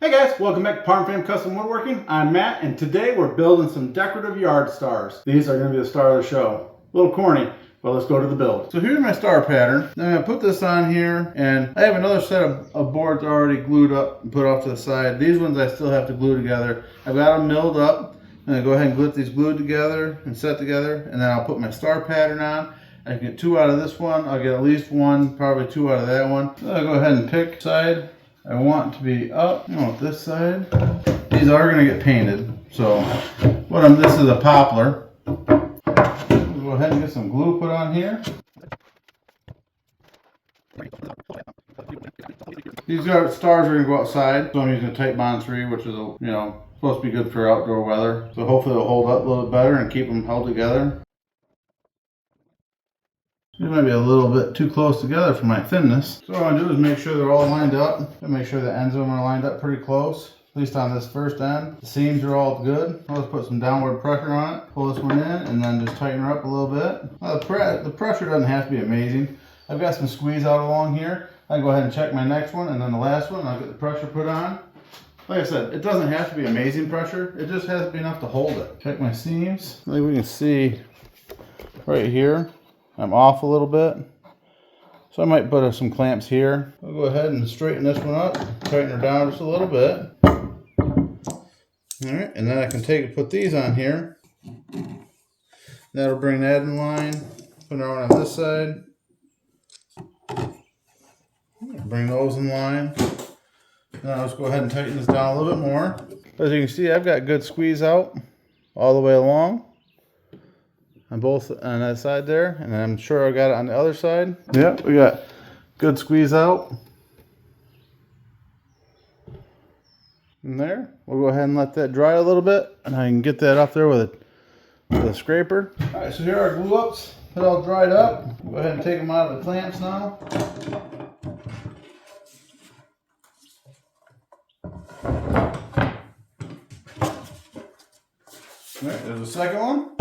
Hey guys, welcome back to Parm Custom Woodworking. I'm Matt, and today we're building some decorative yard stars. These are going to be the star of the show. A little corny, but let's go to the build. So here's my star pattern. I'm going to put this on here, and I have another set of boards already glued up and put off to the side. These ones I still have to glue together. I've got them milled up. I'm going to go ahead and get these glued together and set together, and then I'll put my star pattern on. I can get 2 out of this one. I'll get at least 1, probably 2 out of that one. So I'll go ahead and pick side I want to be up. This side. These are going to get painted. So this is a poplar. We'll go ahead and get some glue put on here. These stars are going to go outside. So I'm using a Titebond 3, which is supposed to be good for outdoor weather. So hopefully it'll hold up a little bit better and keep them held together. These might be a little bit too close together for my thinness. So what I'm going to do is make sure they're all lined up. And make sure the ends of them are lined up pretty close. At least on this first end. The seams are all good. I'll just put some downward pressure on it. Pull this one in and then just tighten her up a little bit. Now the pressure doesn't have to be amazing. I've got some squeeze out along here. I can go ahead and check my next one and then the last one. I'll get the pressure put on. Like I said, it doesn't have to be amazing pressure. It just has to be enough to hold it. Check my seams. I think we can see right here. I'm off a little bit, so I might put some clamps here. I'll go ahead and straighten this one up, tighten her down just a little bit. Alright, and then I can put these on here. That'll bring that in line. Put her on this side. Bring those in line. Now let's go ahead and tighten this down a little bit more. As you can see, I've got good squeeze out all the way along. On that side there, and I'm sure I got it on the other side. Yep, we got good squeeze out. And there, we'll go ahead and let that dry a little bit, and I can get that up there with a scraper. All right, so here are our glue ups. They're all dried up. We'll go ahead and take them out of the clamps now. All right, there's the second one.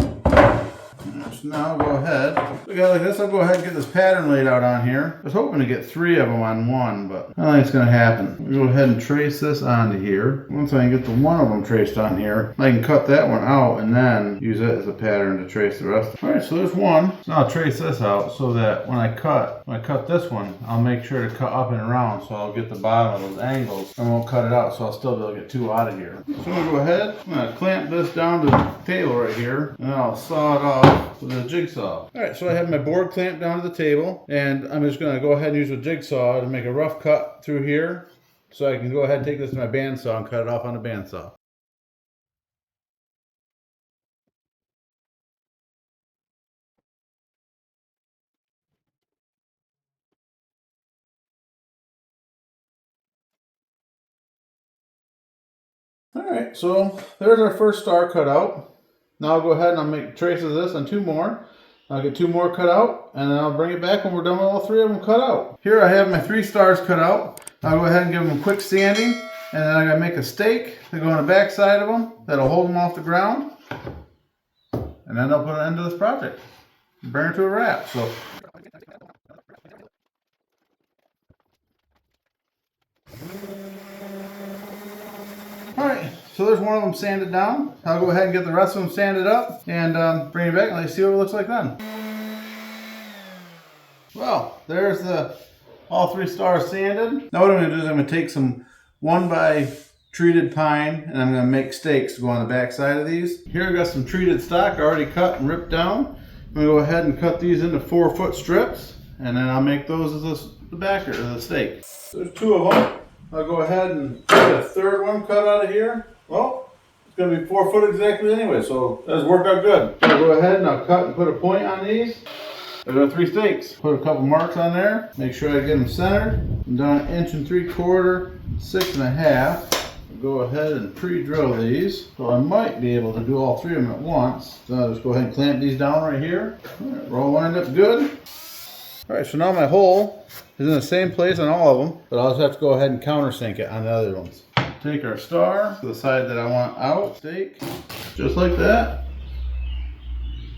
So now go ahead. So like this, I'll go ahead and get this pattern laid out on here. I was hoping to get 3 of them on one, but I don't think it's going to happen. We'll go ahead and trace this onto here. Once I can get the one of them traced on here, I can cut that one out and then use it as a pattern to trace the rest. All right, so there's one. So now I'll trace this out so that when I cut this one, I'll make sure to cut up and around so I'll get the bottom of those angles. I won't cut it out, so I'll still be able to get 2 out of here. So I'm going to go ahead. I'm going to clamp this down to the table right here, and then I'll saw it off with a jigsaw. Alright, so I have my board clamped down to the table, and I'm just going to go ahead and use a jigsaw to make a rough cut through here so I can go ahead and take this to my bandsaw and cut it off on a bandsaw. Alright, so there's our first star cut out. Now I'll go ahead and I'll make traces of this on 2 more. I'll get 2 more cut out, and then I'll bring it back when we're done with all 3 of them cut out. Here I have my 3 stars cut out. I'll go ahead and give them a quick sanding, and then I'm going to make a stake to go on the back side of them that'll hold them off the ground. And then I'll put an end to this project. Bring it to a wrap. So. Alright, so there's one of them sanded down. I'll go ahead and get the rest of them sanded up and bring it back and let's see what it looks like then. Well, there's all 3 stars sanded. Now what I'm going to do is I'm going to take some 1x treated pine and I'm going to make stakes to go on the back side of these. Here I've got some treated stock already cut and ripped down. I'm going to go ahead and cut these into 4-foot strips, and then I'll make those as the backer of the stake. There's 2 of them. I'll go ahead and get a 3rd one cut out of here. Well, it's going to be 4 foot exactly anyway, so that's worked out good. So I'll go ahead and I'll cut and put a point on these. I've got 3 stakes. Put a couple marks on there. Make sure I get them centered. I'm down 1 3/4, 6 1/2. I'll go ahead and pre-drill these. So I might be able to do all 3 of them at once. So I'll just go ahead and clamp these down right here. All right, we're all lined up good. Alright, so now my hole is in the same place on all of them, but I'll just have to go ahead and countersink it on the other ones. Take our star to the side that I want out, stake, just like that.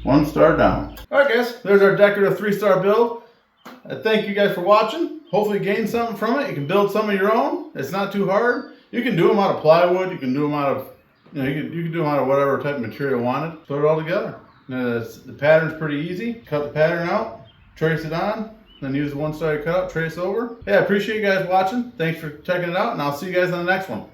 1 star down. Alright guys, there's our decorative 3-star build. Thank you guys for watching. Hopefully you gained something from it. You can build some of your own. It's not too hard. You can do them out of plywood. You can do them out of, you can do them out of whatever type of material you wanted. Put it all together. The pattern's pretty easy. Cut the pattern out, trace it on, then use the one side cut out, trace over. Hey, I appreciate you guys watching. Thanks for checking it out, and I'll see you guys on the next one.